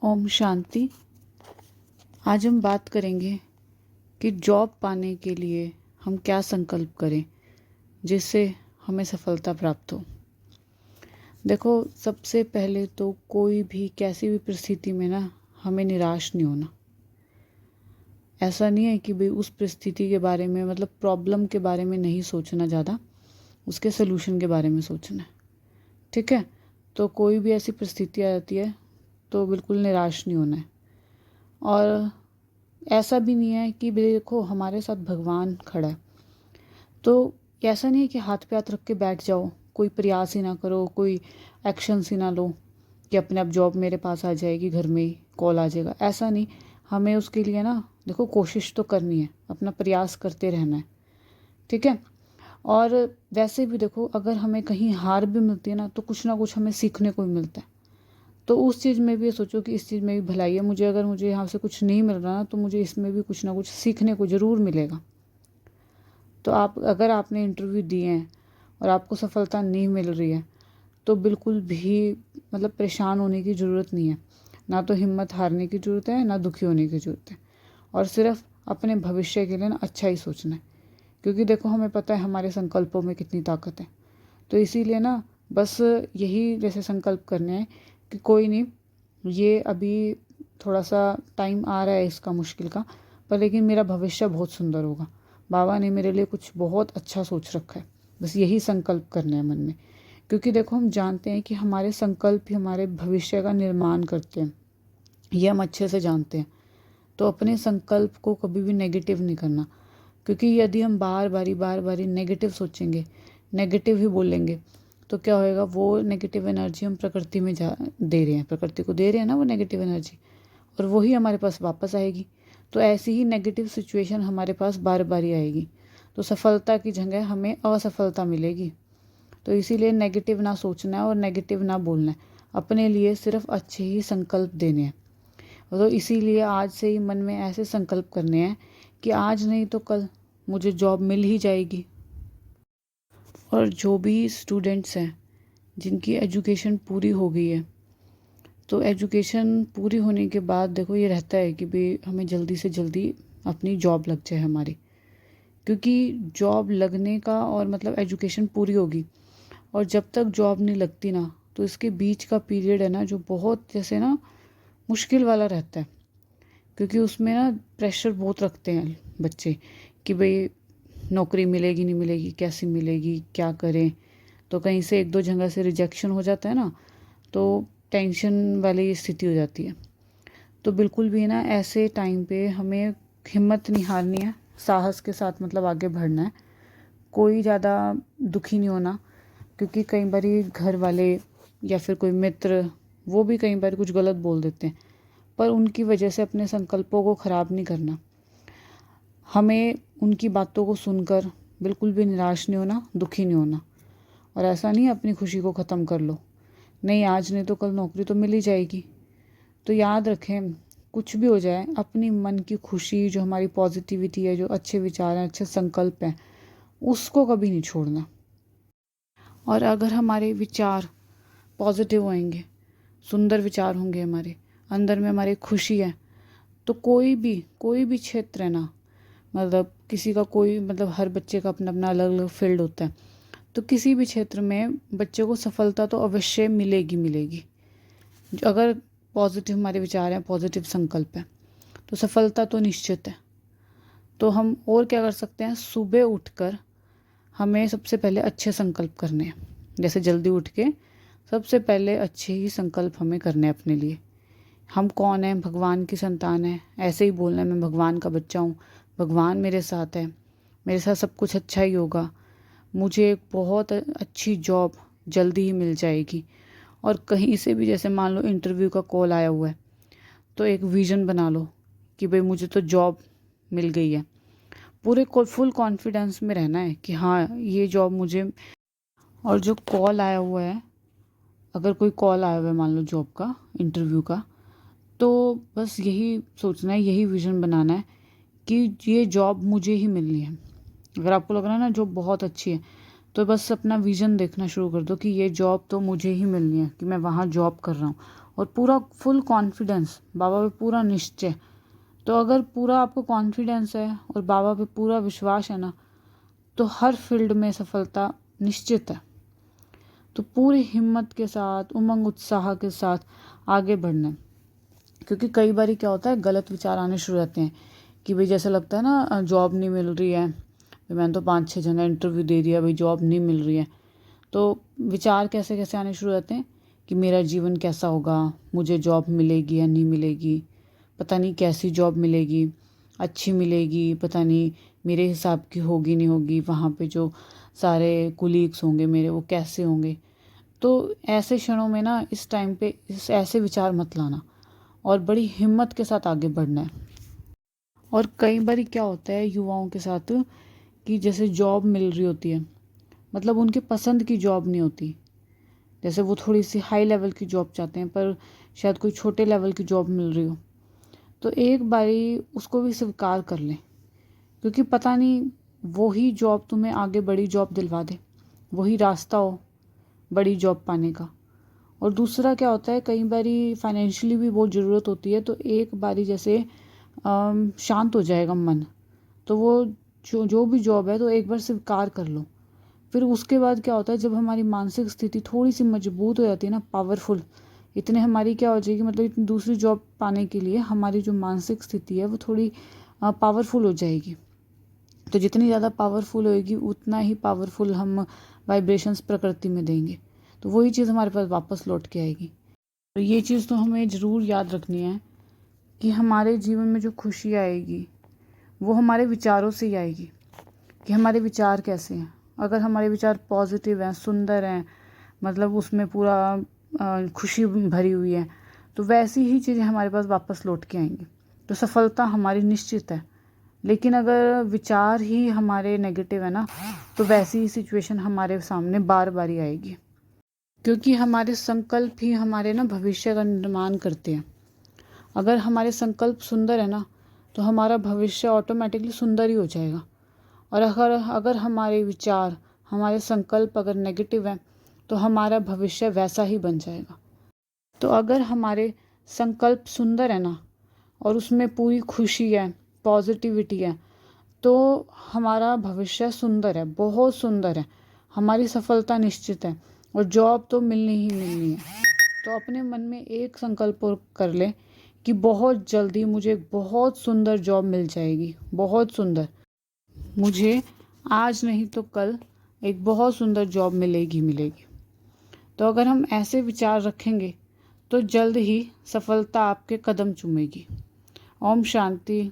ओम शांति। आज हम बात करेंगे कि जॉब पाने के लिए हम क्या संकल्प करें जिससे हमें सफलता प्राप्त हो। देखो, सबसे पहले तो कोई भी कैसी भी परिस्थिति में ना हमें निराश नहीं होना। ऐसा नहीं है कि भाई उस परिस्थिति के बारे में मतलब प्रॉब्लम के बारे में नहीं सोचना, ज़्यादा उसके सलूशन के बारे में सोचना है। ठीक है, तो कोई भी ऐसी परिस्थिति आ जाती है तो बिल्कुल निराश नहीं होना है। और ऐसा भी नहीं है कि देखो हमारे साथ भगवान खड़ा है, तो ऐसा नहीं है कि हाथ पे हाथ रख के बैठ जाओ, कोई प्रयास ही ना करो, कोई एक्शंस ही ना लो कि अपने आप जॉब मेरे पास आ जाएगी, घर में ही कॉल आ जाएगा। ऐसा नहीं, हमें उसके लिए ना देखो कोशिश तो करनी है, अपना प्रयास करते रहना है। ठीक है। और वैसे भी देखो, अगर हमें कहीं हार भी मिलती है ना कुछ ना कुछ हमें सीखने को भी मिलता है। तो उस चीज़ में भी ये सोचो कि इस चीज़ में भी भलाई है। अगर मुझे यहाँ से कुछ नहीं मिल रहा ना तो मुझे इसमें भी कुछ ना कुछ सीखने को ज़रूर मिलेगा। तो अगर आपने इंटरव्यू दिए हैं और आपको सफलता नहीं मिल रही है तो बिल्कुल भी मतलब परेशान होने की ज़रूरत नहीं है। ना तो हिम्मत हारने की ज़रूरत है, ना दुखी होने की ज़रूरत है। और सिर्फ अपने भविष्य के लिए ना अच्छा ही सोचना है, क्योंकि देखो हमें पता है हमारे संकल्पों में कितनी ताकत है। तो इसीलिए ना बस यही जैसे संकल्प करने हैं कि कोई नहीं, ये अभी थोड़ा सा टाइम आ रहा है इसका मुश्किल का, पर लेकिन मेरा भविष्य बहुत सुंदर होगा। बाबा ने मेरे लिए कुछ बहुत अच्छा सोच रखा है। बस यही संकल्प करना है मन में, क्योंकि देखो हम जानते हैं कि हमारे संकल्प ही हमारे भविष्य का निर्माण करते हैं, ये हम अच्छे से जानते हैं। तो अपने संकल्प को कभी भी नेगेटिव नहीं करना, क्योंकि यदि हम बार बारी नेगेटिव सोचेंगे, नेगेटिव ही बोलेंगे, तो क्या होएगा, वो नेगेटिव एनर्जी हम प्रकृति में दे रहे हैं, प्रकृति को दे रहे हैं ना वो नेगेटिव एनर्जी, और वही हमारे पास वापस आएगी। तो ऐसी ही नेगेटिव सिचुएशन हमारे पास बार बार आएगी, तो सफलता की जगह हमें असफलता मिलेगी। तो इसीलिए नेगेटिव ना सोचना है और नेगेटिव ना बोलना है, अपने लिए सिर्फ अच्छे ही संकल्प देने हैं। तो इसीलिए आज से ही मन में ऐसे संकल्प करने हैं कि आज नहीं तो कल मुझे जॉब मिल ही जाएगी। और जो भी स्टूडेंट्स हैं जिनकी एजुकेशन पूरी हो गई है, तो एजुकेशन पूरी होने के बाद देखो ये रहता है कि भाई हमें जल्दी से जल्दी अपनी जॉब लग जाए हमारी, क्योंकि जॉब लगने का और मतलब एजुकेशन पूरी होगी और जब तक जॉब नहीं लगती ना, तो इसके बीच का पीरियड है ना जो बहुत जैसे ना मुश्किल वाला रहता है, क्योंकि उसमें ना प्रेशर बहुत रखते हैं बच्चे कि भाई नौकरी मिलेगी नहीं मिलेगी, कैसी मिलेगी, क्या करें। तो कहीं से एक दो जगह से रिजेक्शन हो जाता है ना, तो टेंशन वाली स्थिति हो जाती है। तो बिल्कुल भी ना ऐसे टाइम पे हमें हिम्मत नहीं हारनी है, साहस के साथ मतलब आगे बढ़ना है। कोई ज़्यादा दुखी नहीं होना, क्योंकि कई बार घर वाले या फिर कोई मित्र वो भी कई बार कुछ गलत बोल देते हैं, पर उनकी वजह से अपने संकल्पों को ख़राब नहीं करना। हमें उनकी बातों को सुनकर बिल्कुल भी निराश नहीं होना, दुखी नहीं होना। और ऐसा नहीं अपनी खुशी को ख़त्म कर लो, नहीं आज नहीं तो कल नौकरी तो मिल ही जाएगी। तो याद रखें, कुछ भी हो जाए अपनी मन की खुशी, जो हमारी पॉजिटिविटी है, जो अच्छे विचार हैं, अच्छे संकल्प हैं, उसको कभी नहीं छोड़ना। और अगर हमारे विचार पॉजिटिव होंगे, सुंदर विचार होंगे, हमारे अंदर में हमारी खुशी है, तो कोई भी क्षेत्र है ना, मतलब किसी का कोई मतलब हर बच्चे का अपना अपना अलग अलग फील्ड होता है, तो किसी भी क्षेत्र में बच्चे को सफलता तो अवश्य मिलेगी मिलेगी। अगर पॉजिटिव हमारे विचार हैं, पॉजिटिव संकल्प है, तो सफलता तो निश्चित है। तो हम और क्या कर सकते हैं, सुबह उठकर हमें सबसे पहले अच्छे संकल्प करने हैं। जैसे जल्दी उठ के सबसे पहले अच्छे ही संकल्प हमें करने हैं अपने लिए। हम कौन हैं, भगवान की संतान है, ऐसे ही बोलना है मैं भगवान का बच्चा हूँ, भगवान मेरे साथ है, मेरे साथ सब कुछ अच्छा ही होगा, मुझे एक बहुत अच्छी जॉब जल्दी ही मिल जाएगी। और कहीं से भी जैसे मान लो इंटरव्यू का कॉल आया हुआ है, तो एक विज़न बना लो कि भाई मुझे तो जॉब मिल गई है। पूरे फुल कॉन्फिडेंस में रहना है कि हाँ ये जॉब मुझे। और जो कॉल आया हुआ है, अगर कोई कॉल आया हुआ है मान लो जॉब का, इंटरव्यू का, तो बस यही सोचना है, यही विज़न बनाना है कि ये जॉब मुझे ही मिलनी है। अगर आपको लग रहा है ना जॉब बहुत अच्छी है, तो बस अपना विज़न देखना शुरू कर दो कि ये जॉब तो मुझे ही मिलनी है, कि मैं वहाँ जॉब कर रहा हूँ और पूरा फुल कॉन्फिडेंस, बाबा पे पूरा निश्चय। तो अगर पूरा आपको कॉन्फिडेंस है और बाबा पे पूरा विश्वास है ना, तो हर फील्ड में सफलता निश्चित है। तो पूरी हिम्मत के साथ, उमंग उत्साह के साथ आगे बढ़ना है। क्योंकि कई बार क्या होता है, गलत विचार आने शुरू होते हैं कि भाई जैसे लगता है ना जॉब नहीं मिल रही है, मैंने तो 5-6 जगह इंटरव्यू दे दिया, भाई जॉब नहीं मिल रही है। तो विचार कैसे कैसे आने शुरू होते हैं कि मेरा जीवन कैसा होगा, मुझे जॉब मिलेगी या नहीं मिलेगी, पता नहीं कैसी जॉब मिलेगी, अच्छी मिलेगी, पता नहीं मेरे हिसाब की होगी नहीं होगी, वहाँ पे जो सारे कुलीग्स होंगे मेरे वो कैसे होंगे। तो ऐसे क्षणों में ना, इस टाइम पे ऐसे विचार मत लाना और बड़ी हिम्मत के साथ आगे बढ़ना है। और कई बार क्या होता है युवाओं के साथ कि जैसे जॉब मिल रही होती है, मतलब उनके पसंद की जॉब नहीं होती, जैसे वो थोड़ी सी हाई लेवल की जॉब चाहते हैं पर शायद कोई छोटे लेवल की जॉब मिल रही हो, तो एक बारी उसको भी स्वीकार कर लें। क्योंकि पता नहीं वही जॉब तुम्हें आगे बड़ी जॉब दिलवा दे, वही रास्ता हो बड़ी जॉब पाने का। और दूसरा क्या होता है, कई बारी फाइनेंशियली भी बहुत ज़रूरत होती है, तो एक बारी जैसे शांत हो जाएगा मन, तो वो जो भी जॉब है तो एक बार स्वीकार कर लो। फिर उसके बाद क्या होता है, जब हमारी मानसिक स्थिति थोड़ी सी मजबूत हो जाती है ना, पावरफुल, इतने हमारी क्या हो जाएगी, मतलब इतनी दूसरी जॉब पाने के लिए हमारी जो मानसिक स्थिति है वो थोड़ी पावरफुल हो जाएगी। तो जितनी ज़्यादा पावरफुल होएगी उतना ही पावरफुल हम वाइब्रेशंस प्रकृति में देंगे, तो वही चीज़ हमारे पास वापस लौट के आएगी। तो ये चीज़ तो हमें ज़रूर याद रखनी है कि हमारे जीवन में जो खुशी आएगी वो हमारे विचारों से ही आएगी, कि हमारे विचार कैसे हैं। अगर हमारे विचार पॉजिटिव हैं, सुंदर हैं, मतलब उसमें पूरा खुशी भरी हुई है, तो वैसी ही चीज़ें हमारे पास वापस लौट के आएंगी। तो सफलता हमारी निश्चित है। लेकिन अगर विचार ही हमारे नेगेटिव है ना, तो वैसी ही सिचुएशन हमारे सामने बार बार ही आएगी। क्योंकि हमारे संकल्प ही हमारे ना भविष्य का निर्माण करते हैं। अगर हमारे संकल्प सुंदर है ना, तो हमारा भविष्य ऑटोमेटिकली सुंदर ही हो जाएगा। और अगर हमारे विचार, हमारे संकल्प अगर नेगेटिव हैं, तो हमारा भविष्य वैसा ही बन जाएगा। तो अगर हमारे संकल्प सुंदर है ना, और उसमें पूरी खुशी है, पॉजिटिविटी है, तो हमारा भविष्य सुंदर है, बहुत सुंदर है, हमारी सफलता निश्चित है, और जॉब तो मिलनी ही मिलनी है। तो अपने मन में एक संकल्प और कर ले कि बहुत जल्दी मुझे बहुत सुंदर जॉब मिल जाएगी, बहुत सुंदर, मुझे आज नहीं तो कल एक बहुत सुंदर जॉब मिलेगी मिलेगी। तो अगर हम ऐसे विचार रखेंगे तो जल्द ही सफलता आपके कदम चूमेगी। ओम शांति।